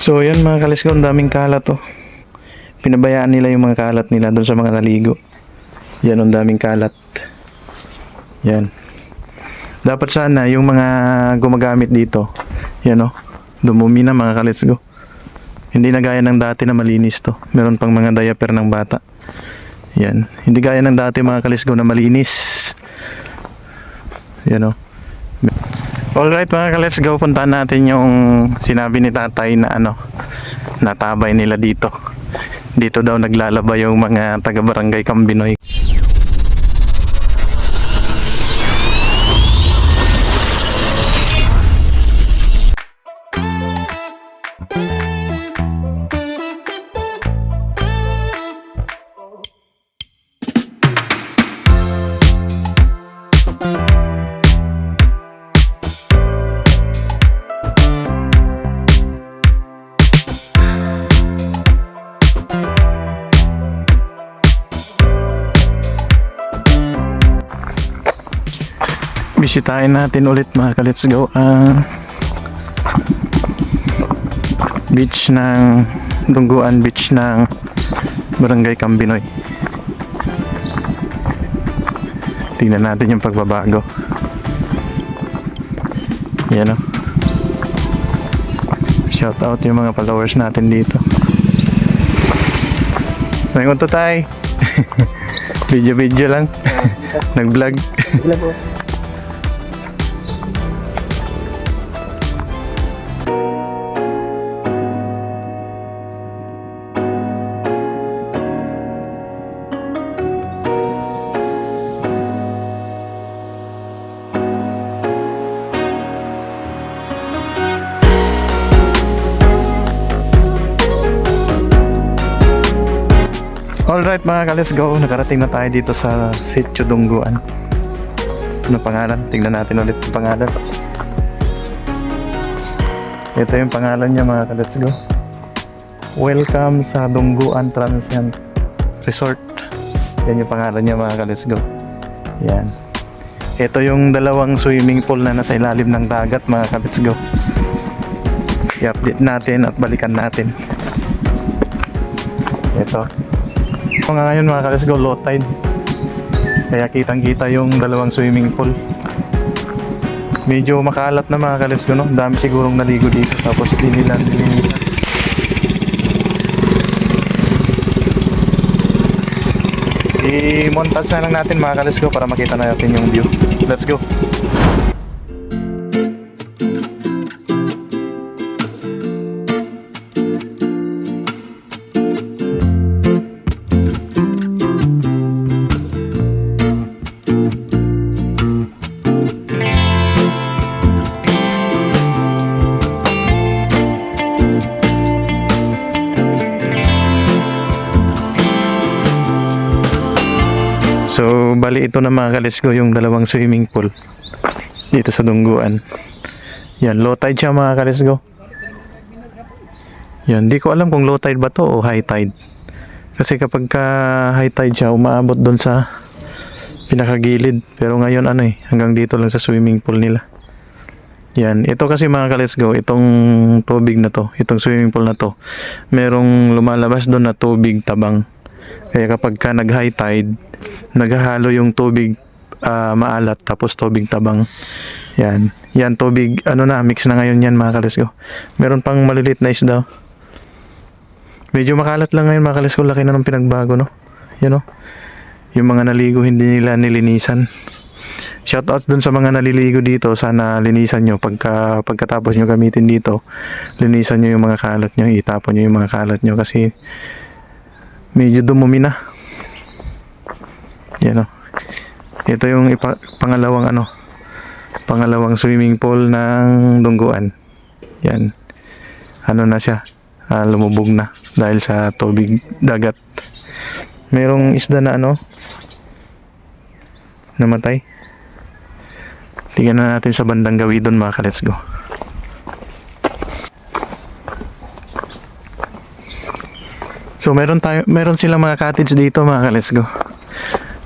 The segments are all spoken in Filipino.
So yan mga kalisgaw, ang daming kalat oh. Pinabayaan nila yung mga kalat nila doon sa mga naligo. Yan, ang daming kalat. Yan. Dapat sana yung mga gumagamit dito, yan oh, dumumi na mga kalisgaw. Hindi na gaya ng dati na malinis to. Meron pang mga diaper ng bata. Yan. Hindi gaya ng dati mga kalisgaw na malinis. Yan oh. Alright mga kalisgaw, puntahan natin yung sinabi ni tatay na natabay nila dito. Dito daw naglalaba yung mga taga Barangay Cambinoy. Bisitahin natin ulit mga kaletsgaw ang beach ng Dungguan Beach ng Barangay Cambinoy. Tingnan natin yung pagbabago. Yan o. Shout out yung mga followers natin dito. Ngayon to tayo. Video lang. Nag-vlog. Alright mga ka-let's-go, nakarating na tayo dito sa Sitio Dungguan. Ano pangalan? Tingnan natin ulit yung pangalan. Ito yung pangalan niya mga ka-let's-go. Welcome sa Dungguan Transient Resort. Yan yung pangalan niya mga ka-let's-go. Yan. Ito yung dalawang swimming pool na nasa ilalim ng dagat mga ka-let's-go. I-update natin at balikan natin. Ito. Ngayon mga ka-let's go, low tide. Kaya kitang kita yung dalawang swimming pool. Medyo makalat na mga ka-let's go, no? Dami sigurong naligo dito. Tapos di nila nilinisan. I-montage na lang natin mga ka-let's go para makita natin yung view. Let's go. So, bali ito na mga ka-let's-go yung dalawang swimming pool dito sa Dungguan. Yan, low tide siya mga ka-let's-go. Yan, di ko alam kung low tide ba to o high tide. Kasi kapag ka high tide siya, umaabot doon sa pinakagilid. Pero ngayon hanggang dito lang sa swimming pool nila. Yan, ito kasi mga ka-let's-go, itong tubig na to, itong swimming pool na to, merong lumalabas doon na tubig tabang. Kaya kapag ka nag-high tide, naghahalo yung tubig maalat tapos tubig tabang. Yan. Yan tubig mix na ngayon yan mga ka-let's-go. Meron pang malilit na isda. Medyo makalat lang ngayon mga ka-let's-go, laki na ng pinagbago, no. Yan, no. Yung mga naligo hindi nila nilinisan. Shout out dun sa mga naliligo dito, sana linisan nyo pagkatapos nyo gamitin dito. Linisan nyo yung mga kalat nyo, itapon nyo yung mga kalat nyo kasi medyo dumumi na. Yan o. Ito yung pangalawang swimming pool ng Dungguan. Yan. Na siya? Lumubog na dahil sa tubig dagat. Merong isda na namatay. Tingnan na natin sa bandang gawidon mga ka-let's go. So meron silang mga cottage dito mga ka-let's go.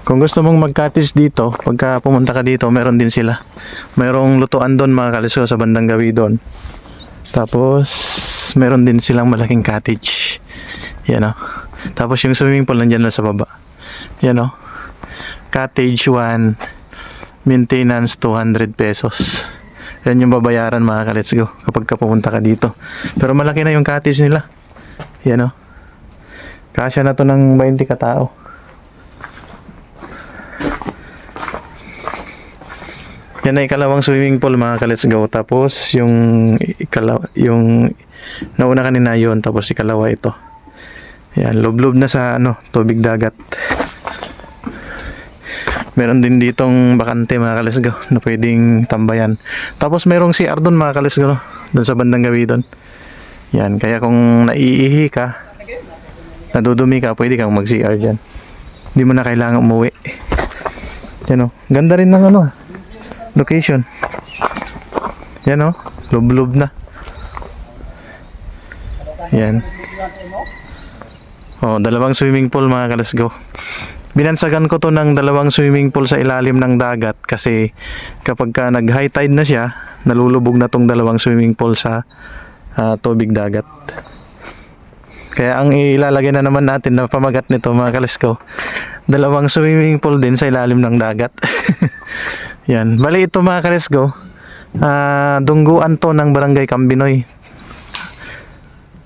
Kung gusto mong mag-cottage dito, pagka pumunta ka dito, meron din sila. Mayroong lutuan doon mga ka-let's go sa bandang gawidon. Tapos meron din silang malaking cottage. Yan o. Tapos yung swimming pool nandyan lang sa baba. Yan o. Cottage 1, maintenance 200 pesos. Yan yung babayaran mga ka-let's go kapag ka pumunta ka dito. Pero malaki na yung cottage nila. Yan o. Kasya na to ng 20 katao. Yan na ikalawang swimming pool mga ka-let's go. Tapos yung nauna kanina yon, tapos ikalawa ito. Yan, lublob na sa tubig dagat. Meron din ditong bakante mga ka-let's go na pwedeng tambayan. Tapos merong CR doon mga ka-let's go, doon sa bandang gawi doon. Yan, kaya kung naiihi ka, nadudumi ka, pwede kang mag-CR dyan. Hindi mo na kailangan umuwi. Yan o, ganda rin ng location. Yan o, lublob na. Yan. O, dalawang swimming pool mga ka-let's go. Binansagan ko to ng dalawang swimming pool sa ilalim ng dagat kasi kapag ka nag high tide na siya, nalulubog na tong dalawang swimming pool sa tubig dagat. Kaya ang ilalagay na naman natin na pamagat nito mga kalisko, dalawang swimming pool din sa ilalim ng dagat. Yan, bali ito mga kalisko, dungguan to ng Barangay Cambinoy.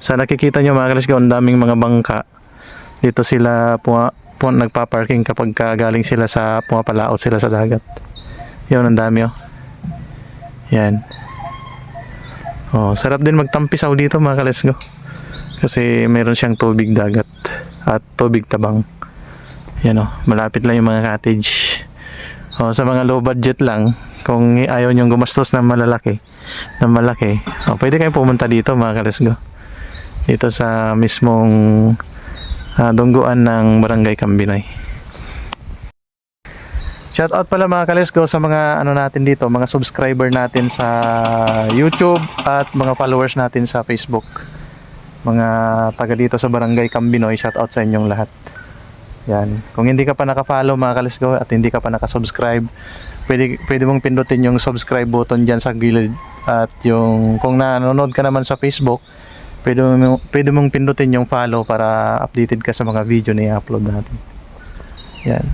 Sa nakikita nyo mga kalisko, ang daming mga bangka. Dito sila nagpa-parking kapag galing sila sa pumapalaot sila sa dagat. Yun, ang dami Yan. Sarap din magtampisaw dito mga kalesgo. Kasi mayroon siyang tubig dagat at tubig tabang. Yan malapit lang yung mga cottage. Sa mga low budget lang, kung ayaw nyong gumastos ng malaki, pwede kayong pumunta dito mga kalesgo. Dito sa mismong dungguan ng Barangay Cambinoy. Shout out pala mga kalesko sa mga natin dito, mga subscriber natin sa YouTube at mga followers natin sa Facebook. Mga taga dito sa Barangay Cambinoy, shout out sa inyong lahat. Yan. Kung hindi ka pa naka-follow mga kalesko at hindi ka pa naka-subscribe, pwede mong pindutin yung subscribe button diyan sa gilid, at yung kung nanonood ka naman sa Facebook, pwede mong pindutin yung follow para updated ka sa mga video na i-upload natin. Yan.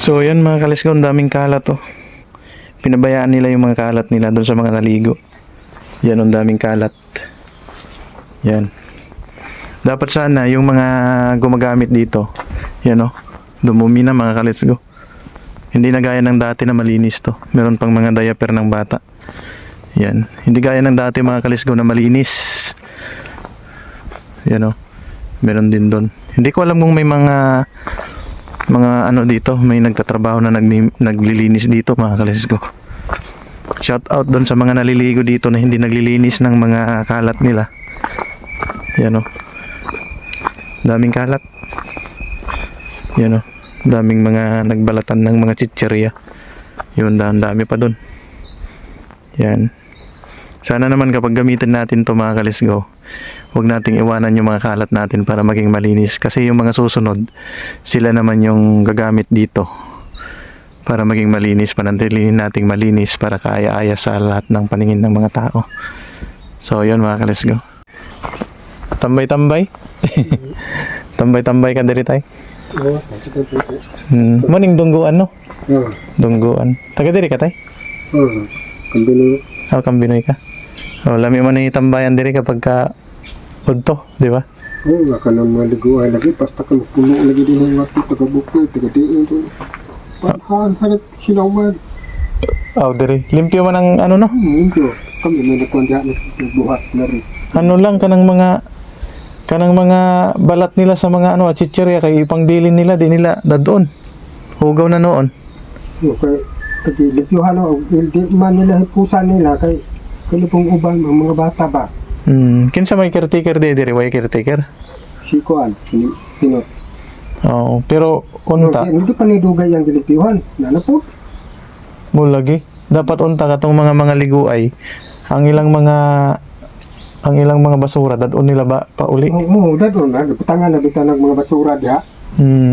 So yan mga kalisgo, ang daming kalat Pinabayaan nila yung mga kalat nila doon sa mga naligo. Yan, ang daming kalat. Yan. Dapat sana yung mga gumagamit dito, yan dumumi na mga kalisgo. Hindi na gaya ng dati na malinis to. Meron pang mga diaper ng bata. Yan. Hindi gaya ng dati mga kalisgo na malinis. Yan meron din doon. Hindi ko alam kung may mga dito, may nagtatrabaho na naglilinis dito mga kalisgo. Shout out doon sa mga naliligo dito na hindi naglilinis ng mga kalat nila. Yan daming kalat. Yan daming mga nagbalatan ng mga chichirya. Yun, dami pa doon. Yan. Sana naman kapag gamitin natin to mga kalisgo, huwag nating iwanan yung mga kalat natin para maging malinis. Kasi yung mga susunod, sila naman yung gagamit dito para maging malinis. Pananatilihin nating malinis para kaaya-aya sa lahat ng paningin ng mga tao. So yun mga kalisgo. Tambay-tambay? Tambay-tambay ka diri tay? Morning dungguan Dungguan. Taga diri ka tay? Kambinoy. Kambinoy ka? Lami mo na itambayan diri kapag ka udto, di ba? Nga ka nang maliguan lagi, basta ka puno lagi din yung mga taga-bukid, taga-diin to. Paghaan sa sinawman. Diri. Limpyo man ang Limpyo. Kami may nakuha dyan, nagbuhat na rin. Lang kanang mga balat nila sa mga chichirya kay ipangdilin nila, di nila dadoon. Hugaw na noon. Okay. Kasi libyuhan o, hindi man nila hipusan nila kay kalipong uban ang mga bata ba. Kinsa may caretaker diri, way caretaker. Si Kuan, pinot. Oo, pero unta Hindi pa nidugay ang gilipiuhan. Nana po. mo lagi. Dapat unta katong mga liguay ang ilang mga basura dadon nila ba pauli. Oo, dadon na. Patangan na bitan ng mga basura diha.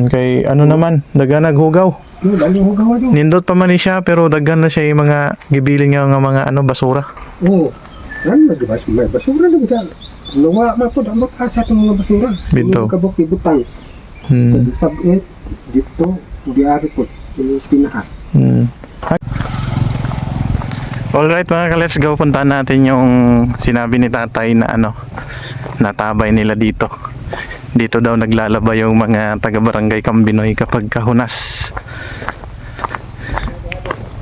Kay ano naman, daghan naghugaw. Yung dali mo gawa doon. Nindot pa man ni siya pero daghan na siya yung mga gibiling nga mga ano basura. Oo. Yan, may basura na bitan. Nawa mapod ang makasa itong mga basura. Bito. Yung kabok ibutang. Sabit, dito, di ari po. Yung pinaha. Alright mga ka-let's go, puntahan natin yung sinabi ni tatay na ano, natabay nila dito. Dito daw naglalaba yung mga taga-barangay Kambinoy kapag kahunas.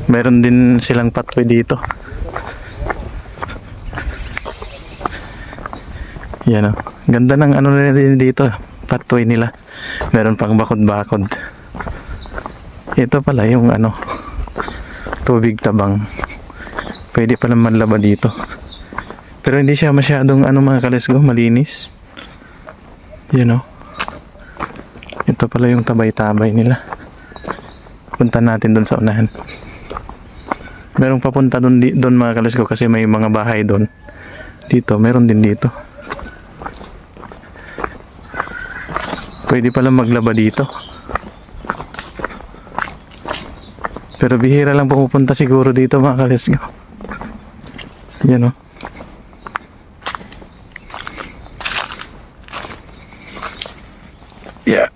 Meron din silang patwi dito. Yan o. Ganda ng ano nila din dito. Patwi nila. Meron pang bakod-bakod. Ito pala yung ano, tubig tabang. Pwede pa naman laba dito. Pero hindi siya masyadong ano mga kalesgo, malinis. Yan o. Ito pala yung tabay-tabay nila. Punta natin doon sa unahan. Merong papunta doon mga kalesgo kasi may mga bahay doon. Dito, meron din dito. Pwede pala maglaba dito. Pero bihira lang pumupunta siguro dito mga kalesgo. Yan o. Yeah.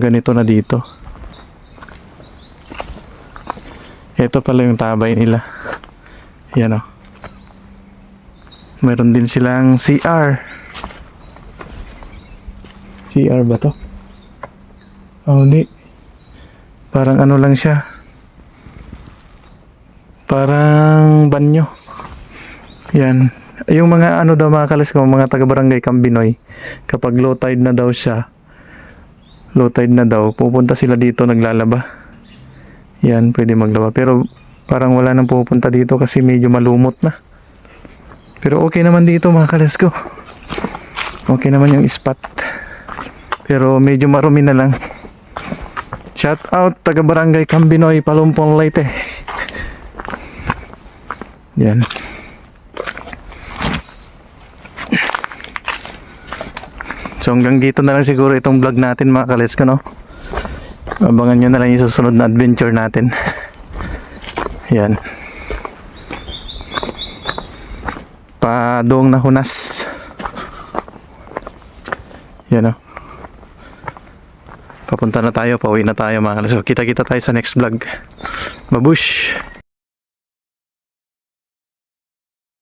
Ganito na dito. Ito pala yung tabay nila. Yan o. Meron din silang CR. CR ba to? Oh, hindi. Parang ano lang siya. Parang banyo. Yan. Yung mga ano daw mga kalis ko, mga taga-barangay Kambinoy, kapag low tide na daw siya, low tide na daw, pupunta sila dito naglalaba. Yan, pwede maglaba. Pero parang wala nang pupunta dito kasi medyo malumot na. Pero okay naman dito mga kalis ko. Okay naman yung spot. Pero medyo marumi na lang. Shout out taga-barangay Kambinoy, Palumpong, Leyte. Yan. So hanggang dito na lang siguro itong vlog natin mga kalis ko, no? Abangan nyo na lang yung susunod na adventure natin. Yan. Padong na hunas. Yan o. Papunta na tayo, pauwi na tayo mga kalis. So kita-kita tayo sa next vlog. Babush!